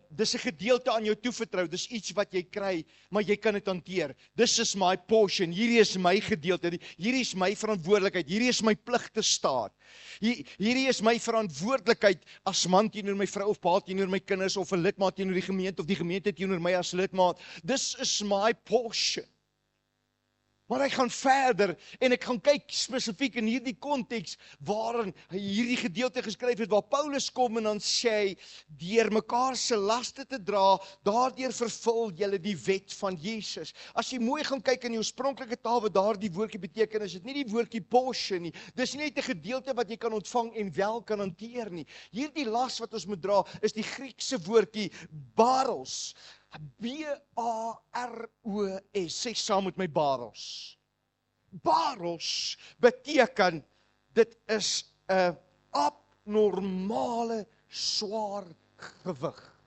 Dis 'n gedeelte aan jou toevertrou, dis iets wat jy kry, maar jy kan dit hanteer. This is my portion, hierdie is my gedeelte, hierdie is my verantwoordelikheid, hierdie is my pligte staat. Hierdie is my verantwoordelikheid as man teenoor my vrou of pa teenoor my kinders of 'n lidmaat teenoor die gemeente of die gemeente teenoor my as lidmaat. This is my portion. Maar hy gaan verder en ek gaan kyk spesifiek in hierdie konteks waarin hy hierdie gedeelte geskryf het waar Paulus kom en dan sê hy, deur mekaar se laste te dra, daardeur vervul julle die wet van Jesus. As jy mooi gaan kyk in die oorspronklike taal wat daardie woordjie beteken, is dit nie die woordjie portion nie. Dis nie net 'n gedeelte wat jy kan ontvang en wel kan hanteer nie. Hierdie las wat ons moet dra is die Griekse woordjie baros. B-A-R-O-S, sê saam met my baros. Baros beteken, dit is 'n abnormale swaar gewig.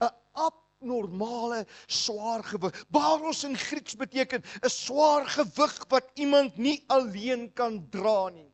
'n Abnormale swaar gewig. Baros in Grieks beteken 'n swaar gewig wat iemand nie alleen kan dra nie.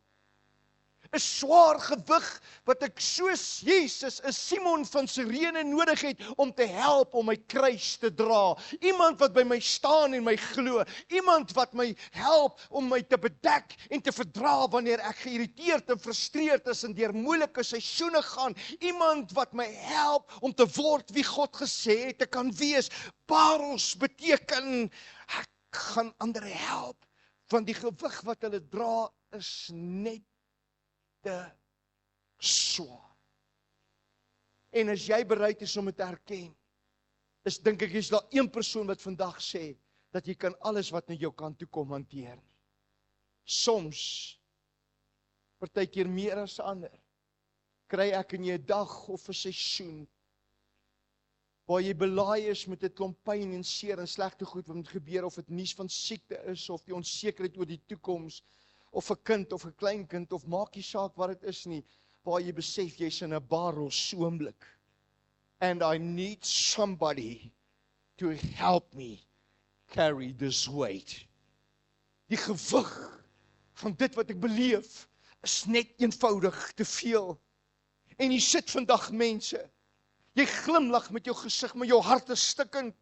'n swaar gewig wat ek soos Jesus, 'n Simon van Sirene nodig het om te help om my kruis te dra. Iemand wat by my staan en my glo. Iemand wat my help om my te bedek en te verdra wanneer ek geïrriteerd en frustreerd is en deur moeilike seisoene gaan. Iemand wat my help om te word wie God gesê het ek kan wees. Baros beteken ek gaan ander help, want die gewig wat hulle dra is net te swaar. En as jy bereid is om dit te erken, dink ek is daar een persoon wat vandag sê dat jy kan alles wat na jou kant toe kom hanteer nie. Soms, partykeer meer as ander, kry ek in jy 'n dag of 'n seisoen waar jy belaai is met 'n klomp pyn en seer en slegte goed wat moet gebeur, of dit nuus van siekte is, of die onsekerheid oor die toekoms, of 'n kind of 'n kleinkind, of maak nie saak wat dit is nie, waar jy besef jy's in 'n baros oomblik. And I need somebody to help me carry this weight. Die gewig van dit wat ek beleef is net eenvoudig te veel. En jy sit vandag mense, jy glimlag met jou gesig, maar jou hart is stikkend.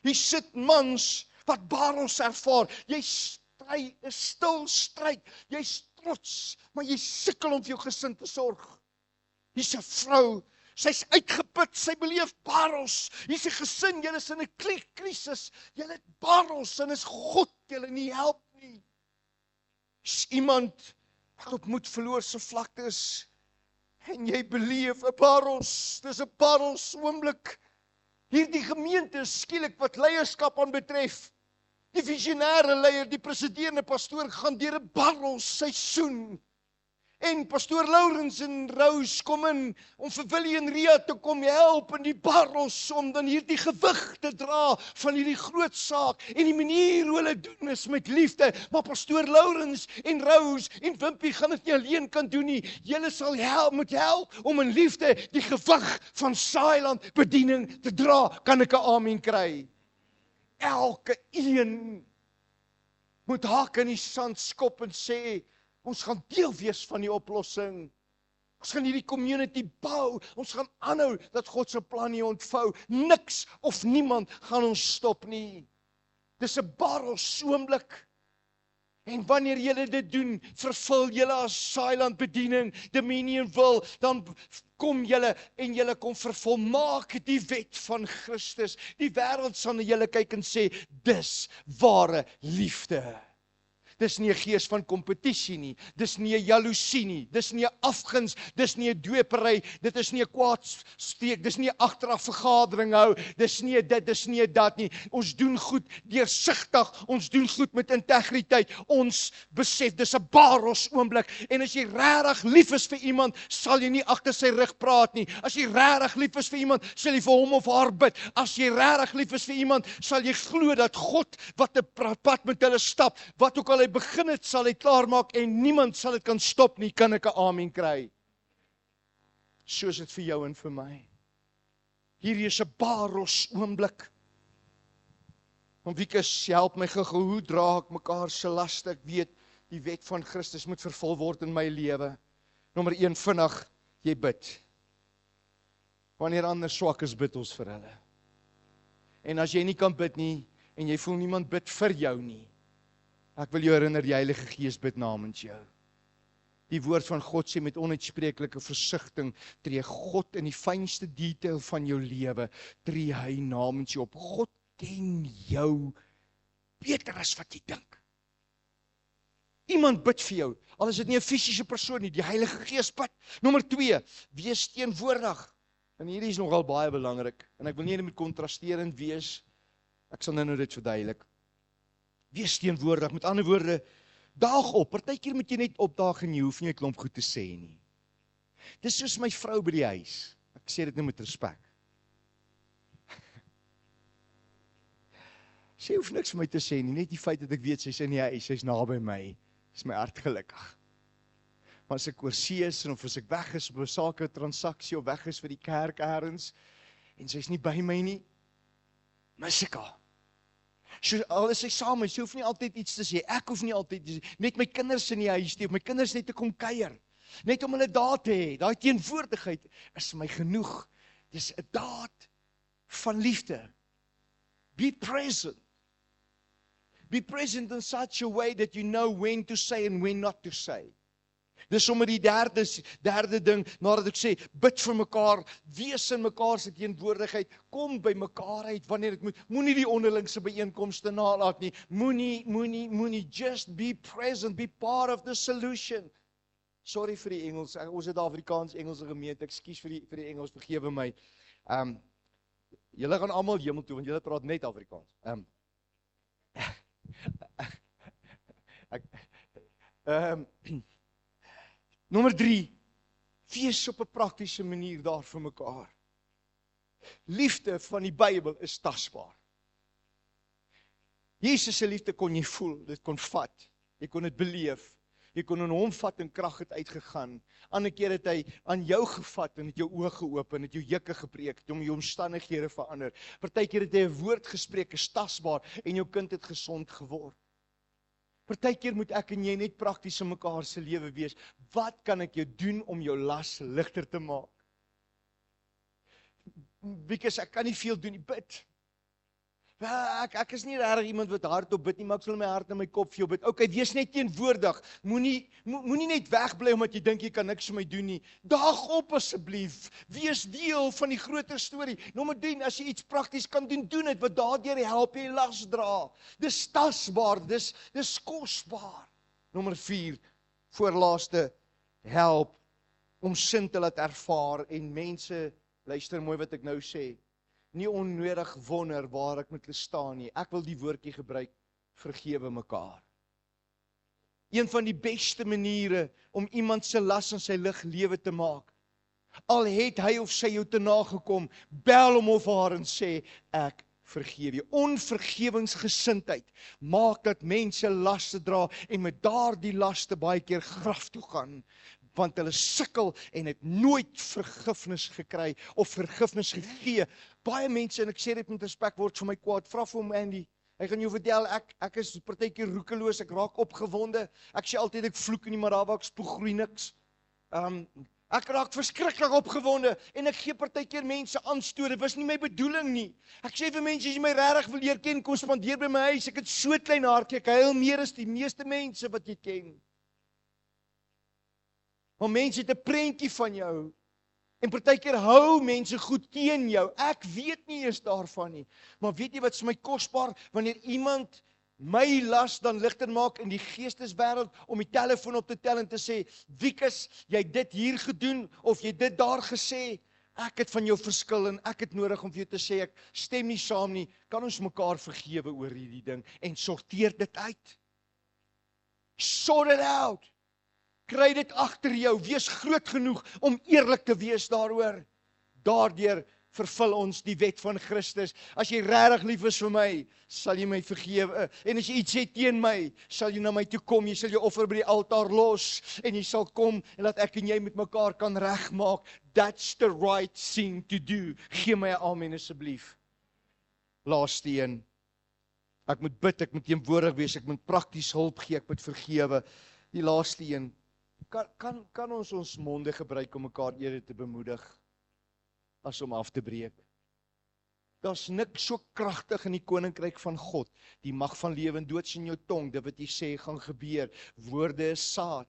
Jy sit mans wat baros ervaar, jy stry, 'n stil stryd, jy's trots, maar jy sukkel om vir jou gesin te sorg. Hier's 'n vrou, sy's uitgeput, sy beleef baros. Hier's 'n gesin, julle is in 'n krisis, julle het baros en is God julle nie help nie. Is iemand wat op moed verloor se vlakte is, en jy beleef 'n baros, dis 'n baros oomblik. Hierdie gemeente is skielik wat leierskap aanbetref. Die visionêre leier, die presiderende pastoor gaan deur 'n baros seisoen. En pastoor Lourens en Rose kom in om vir Willie en Ria te kom help in die baros om dan hierdie gewig te dra van hierdie groot saak. En die manier hoe hulle doen is met liefde. Maar pastoor Lourens en Rose en Wimpie gaan dit nie alleen kan doen nie. Julle sal moet help om in liefde die gewig van Saailand bediening te dra. Kan ek 'n amen kry? Elke een moet haak in die sand skop en sê, ons gaan deel wees van die oplossing. Ons gaan hierdie community bou. Ons gaan aanhou dat God se plan hier ontvou. Niks of niemand gaan ons stop nie. Dis 'n baros oomblik. En wanneer julle dit doen, vervul julle as Saailand bediening, Dominion wil, dan kom julle en julle kom vervolmaak die wet van Christus. Die wêreld sal na julle kyk en sê, dis ware liefde. Dis nie 'n gees van kompetisie nie, dis nie 'n jaloesie nie, dis nie 'n afguns, dis nie 'n dwepery, dit is nie 'n kwaadsteek, dis nie 'n agteraf vergadering hou, dis nie dit, dis nie dat nie. Ons doen goed deursigtig, ons doen goed met integriteit. Ons besef dis 'n baros oomblik, en as jy regtig lief is vir iemand, sal jy nie agter sy rug praat nie. As jy regtig lief is vir iemand, sal jy vir hom of haar bid. As jy regtig lief is vir iemand, sal jy glo dat God wat 'n pad met hulle stap, wat ook al hy begin het, sal hy klaarmaak en niemand sal dit kan stop nie. Kan ek 'n amen kry? So is dit vir jou en vir my. Hierdie is 'n baros oomblik. Wikus, help my gou, hoe dra ek mekaar se laste? Ek weet, die wet van Christus moet vervul word in my lewe. Nommer 1, vinnig, jy bid. Wanneer ander swak is, bid ons vir hulle. En as jy nie kan bid nie, en jy voel niemand bid vir jou nie, ek wil jou herinner, die Heilige Gees bid namens jou. Die woord van God sê met onuitspreeklike versigtiging, tree God in die fynste detail van jou lewe, tree hy namens jou op. God ken jou beter as wat jy dink. Iemand bid vir jou, al is dit nie 'n fisiese persoon nie, die Heilige Gees bid. Nommer 2, wees teenwoordig. En hierdie is nogal baie belangrik, en ek wil nie met kontrasterend wees, ek sal nou dit verduidelik. Wees teenwoordig, met ander woorde, daag op. Partykeer moet jy net opdaag en jy hoef nie 'n klomp goed te sê nie. Dis soos my vrou by die huis. Ek sê dit nou met respek. Sy hoef niks vir my te sê nie, net die feit dat ek weet sy's in die huis, sy's naby my, is my hart gelukkig. Maar as ek oorsee is, of as ek weg is op 'n sake transaksie, of weg is vir die kerk elders, en sy's nie by my nie, mis ek haar. So, al is sy saam, sy hoef nie altyd iets te sê, ek hoef nie altyd te sê, net my kinders in die huis, of my kinders net te kom kuier. Net om hulle daar te hê, daai teenwoordigheid is my genoeg. Dis 'n daad van liefde. Be present. Be present in such a way that you know when to say and when not to say. Dis sommer die derde ding, nadat ek sê, bid vir mekaar, wees in mekaar se teenwoordigheid, kom by mekaar uit wanneer dit moet. Moenie die onderlingse byeenkomste nalat nie. Moenie, just be present, be part of the solution. Sorry vir die Engels, ons het Afrikaans-Engelse gemeente, ekskuus vir die Engels, vergewe my. Julle gaan almal hemel toe, want julle praat net Afrikaans. Nommer 3, wees op 'n praktiese manier daar vir mekaar. Liefde van die Bybel is tasbaar. Jesus se liefde kon jy voel, dit kon vat, jy kon dit beleef, jy kon in hom vat en krag het uitgegaan. Ander keer het hy aan jou gevat en het jou oë geopen, het jou jukke gebreek, om jou omstandighede verander. Partykeer het hy 'n woord gespreek, is tasbaar, en jou kind het gesond geword. Partykeer moet ek en jy net prakties in mekaar se lewe wees. Wat kan ek jou doen om jou las ligter te maak? Because ek kan nie veel doen nie, bid. Ek is nie regtig iemand wat hardop bid nie, maar ek sal my hart in my kop vir jou bid. Okay, wees net teenwoordig. Moenie net wegbly omdat jy dink jy kan niks vir my doen nie. Daag op asseblief. Wees deel van die groter storie. Nommer 3, as jy iets prakties kan doen, doen dit, want daardeur help jy las dra. Dis tasbaar, dis kosbaar. Nommer 4, voorlaaste, help om sin te laat ervaar en mense, luister mooi wat ek nou sê, nie onnodig wonder waar ek met hulle staan nie. Ek wil die woordjie gebruik, vergewe mekaar. Een van die beste maniere om iemand se las in sy lig lewe te maak, al het hy of sy jou te nagekom, bel hom of haar en sê, ek vergewe jou. Onvergewingsgesindheid maak dat mense laste dra en met daardie laste baie keer graf toe gaan, want hulle sukkel en het nooit vergifnis gekry of vergifnis gegee. Baie mense, en ek sê dit met respek, word vir my kwaad. Vra vir hom Andy, hy gaan jou vertel, ek is partykeer roekeloos, ek raak opgewonde, ek sê altyd ek vloek nie, maar daar waar ek spoeg groei niks. Ek raak verskriklik opgewonde en ek gee partykeer mense aanstoot. Dit was nie my bedoeling nie. Ek sê vir mense, as jy my regtig wil leer ken, kom spandeer by my huis. Ek het so klein haartjie, ek huil meer as die meeste mense wat jy ken. Maar mense het 'n prentjie van jou. En partykeer hou mense goed teen jou. Ek weet nie eens daarvan nie. Maar weet jy wat is my kosbaar? Wanneer iemand my las dan ligter maak in die geesteswêreld, om die telefoon op te tel en te sê, Wikus, jy het dit hier gedoen, of jy dit daar gesê, ek het van jou verskil en ek het nodig om vir jou te sê, ek stem nie saam nie, kan ons mekaar vergewe oor hierdie ding, en sorteer dit uit. Sort it out. Kry dit agter jou, wees groot genoeg om eerlik te wees daaroor. Daardeur vervul ons die wet van Christus. As jy regtig lief is vir my, sal jy my vergewe. En as jy iets sê teen my, sal jy na my toe kom, jy sal jou offer by die altaar los, en jy sal kom, en laat ek en jy met mekaar kan regmaak. That's the right thing to do. Gee my 'n amen asseblief. Laaste een. Ek moet bid, ek moet teenwoordig wees, ek moet prakties hulp gee, ek moet vergewe. Die laaste een. Kan ons monde gebruik om mekaar eerder te bemoedig as om af te breek? Daar's niks so kragtig in die koninkryk van God. Die mag van lewe en dood is in jou tong. Dit wat jy sê gaan gebeur. Woorde is saad.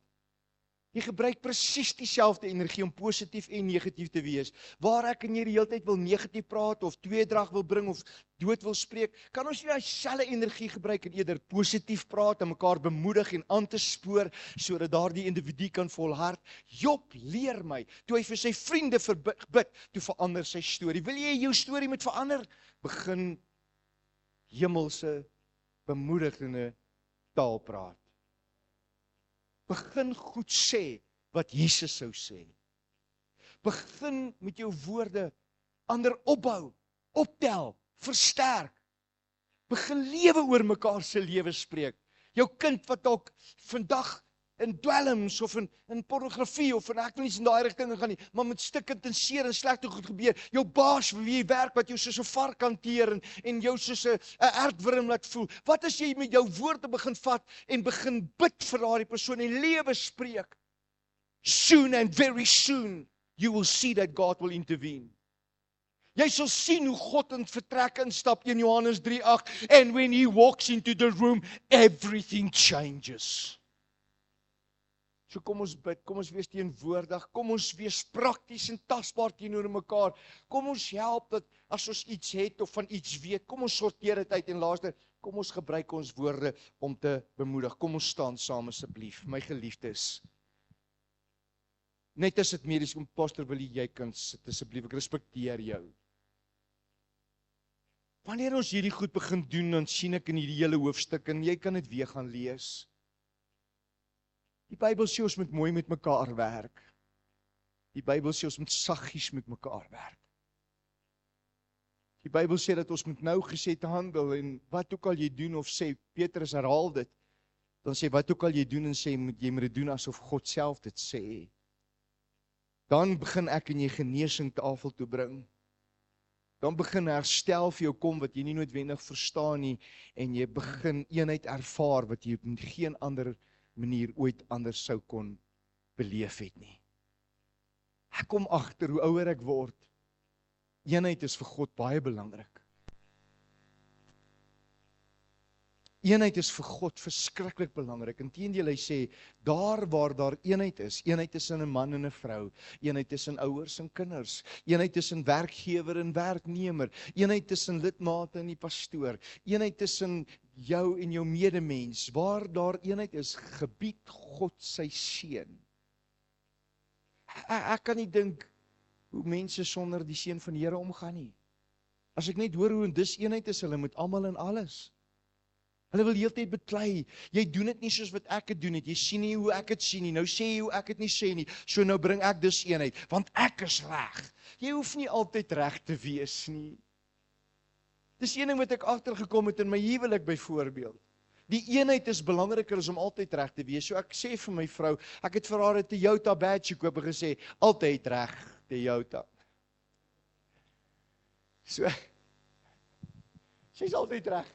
Jy gebruik presies dieselfde energie om positief en negatief te wees. Waar ek en jy die hele tyd wil negatief praat of tweedrag wil bring of dood wil spreek, kan ons nie dieselfde energie gebruik en eerder positief praat en mekaar bemoedig en aan te spoor sodat daardie individu kan volhard. Job leer my, toe hy vir sy vriende bid, toe verander sy storie. Wil jy jou storie moet verander? Begin hemelse bemoedigende taal praat. Begin goed sê wat Jesus sou sê. Begin met jou woorde ander opbou, optel, versterk. Begin lewe oor mekaar se lewe spreek. Jou kind wat dalk vandag in dwelms of in pornografie of ek wil nie in daai rigting gaan nie, maar met stikkend en seer en slegte goed gebeur. Jou baas vir wie jy werk wat jou soos 'n vark hanteer en jou soos 'n aardwurm laat voel. Wat as jy met jou woorde begin vat en begin bid vir daardie persoon en lewe spreek? soon and very soon, you will see that God will intervene. Jy sal sien hoe God in vertrek instap, 1 Johannes 3:8, and when he walks into the room, everything changes. So kom ons bid, kom ons wees teenwoordig, kom ons wees prakties en tasbaar teenoor mekaar, kom ons help dat as ons iets het of van iets weet, kom ons sorteer dit uit en laaste, kom ons gebruik ons woorde om te bemoedig. Kom ons staan saam asseblief, my geliefdes. Net as dit medies, pastor wil jy kan sit asseblief, ek respekteer jou. Wanneer ons hierdie goed begin doen, dan sien ek in hierdie hele hoofstuk, en jy kan dit weer gaan lees. Die Bybel sê ons moet mooi met mekaar werk. Die Bybel sê ons moet saggies met mekaar werk. Die Bybel sê dat ons moet nougeset handel, en wat ook al jy doen of sê, Petrus herhaal dit, dan sê wat ook al jy doen en sê, jy moet dit doen asof God self dit sê. Dan begin ek en jy genesing tafel toe bring. Dan begin herstel vir jou kom wat jy nie noodwendig verstaan nie, en jy begin eenheid ervaar wat jy op geen ander manier ooit anders sou kon beleef het nie. Ek kom agter hoe ouer ek word, eenheid is vir God baie belangrik. Eenheid is vir God verskriklik belangrik. Inteendeel, hy sê, daar waar daar eenheid is tussen 'n man en 'n vrou, eenheid tussen ouers en kinders, eenheid tussen werkgewer en werknemer, eenheid tussen lidmate en die pastoor, eenheid tussen jou en jou medemens, waar daar eenheid is, gebied God sy seën. Ek kan nie dink hoe mense sonder die seën van die Here omgaan nie. As ek net hoor hoe in dis eenheid is, hulle met almal en alles. Hulle wil heeltyd beklei, jy doen dit nie soos wat ek het doen het, jy sien nie hoe ek het sien nie, nou sê jy hoe ek het nie sê nie, so nou bring ek dus eenheid, want ek is reg. Jy hoef nie altyd reg te wees nie. Dis een ding wat ek agtergekom het in my huwelik byvoorbeeld. Die eenheid is belangriker as om altyd reg te wees. So ek sê vir my vrou, ek het vir haar 'n Toyota badge gekoop en gesê, altyd reg, Toyota. So, sy's altyd reg.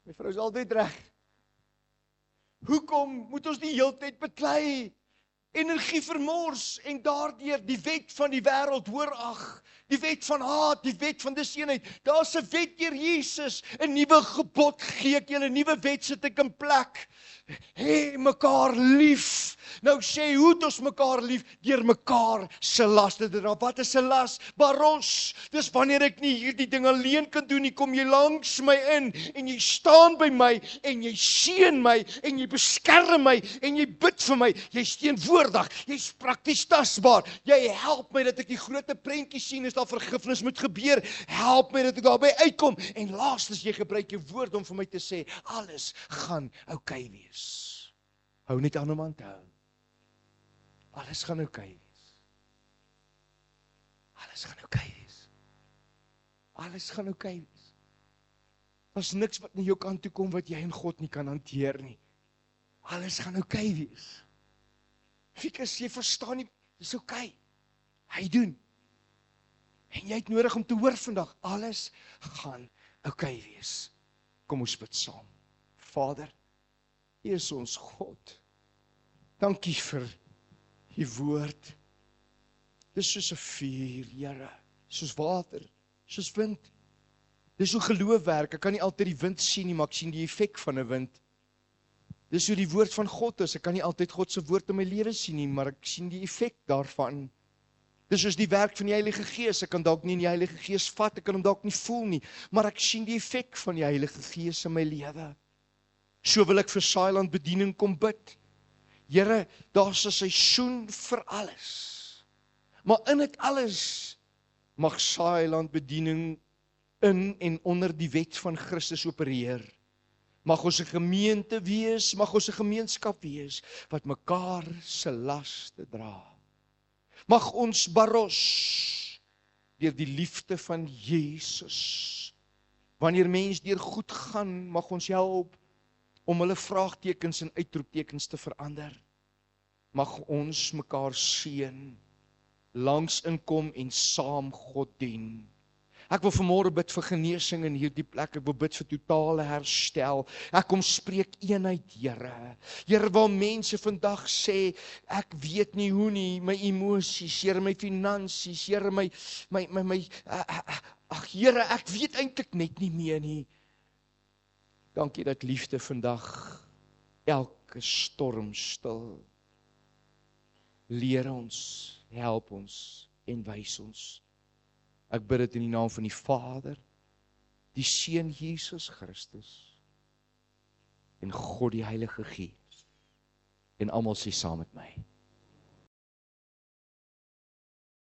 My vrou is altyd reg. Hoekom moet ons die heeltyd beklei, energie vermors en daardeur die wet van die wêreld hoorag, die wet van haat, die wet van dis eenheid. Daar's 'n wet deur Jesus, 'n nuwe gebod gee ek julle, 'n nuwe wet sit ek in plek. Hê mekaar lief. Nou sê, hoe het ons mekaar lief? Deur mekaar se laste te dra. Wat is 'n las? Baros. Dis wanneer ek nie hierdie ding alleen kan doen nie, kom jy langs my in en jy staan by my en jy seën my en jy beskerm my en jy bid vir my. Jy's teenwoordig, jy's prakties tasbaar. Jy help my dat ek die groot prentjie sien, is daar vergifnis moet gebeur. Help my dat ek daarby uitkom. En laastens, jy gebruik jou woord om vir my te sê, alles gaan oukei wees. Hou net aan om aan te hou. Alles gaan oukei wees. Alles gaan oukei wees. Alles gaan oukei wees. Daar's niks wat na jou kant toe kom wat jy en God nie kan hanteer nie. Alles gaan oukei wees. Fikus, jy verstaan nie, dis oukei. Hy doen. En jy het nodig om te hoor vandag, alles gaan oukei wees. Kom ons bid saam. Vader, U is ons God. Dankie vir U woord. Dis soos 'n vuur, Here, soos water, soos wind. Dis hoe geloof werk. Ek kan nie altyd die wind sien nie, maar ek sien die effek van 'n wind. Dis hoe die woord van God is. Ek kan nie altyd God se woord in my lewe sien nie, maar ek sien die effek daarvan. Dis soos die werk van die Heilige Gees. Ek kan dalk nie in die Heilige Gees vat, ek kan hom dalk nie voel nie, maar ek sien die effek van die Heilige Gees in my lewe. So wil ek vir Saailand bediening kom bid. Here, daar's 'n seisoen vir alles. Maar in dit alles mag Saailand bediening in en onder die wet van Christus opereer. Mag ons 'n gemeente wees, mag ons 'n gemeenskap wees wat mekaar se laste dra. Mag ons baros deur die liefde van Jesus. Wanneer mens deur goed gaan, mag ons help om hulle vraagtekens en uitroeptekens te verander. Mag ons mekaar seën, langs inkom en saam God dien. Ek wil vanmôre bid vir genesing in hierdie plek. Ek wil bid vir totale herstel. Ek kom spreek eenheid, Here. Here, waar mense vandag sê, ek weet nie hoe nie, my emosies, Here, my finansies, Here, ag Here, ek weet eintlik net nie meer nie. Dankie dat liefde vandag elke storm stil. Leer ons, help ons en wys ons. Ek bid dit in die naam van die Vader, die Seun Jesus Christus en God die Heilige Gees. En almal sê saam met my.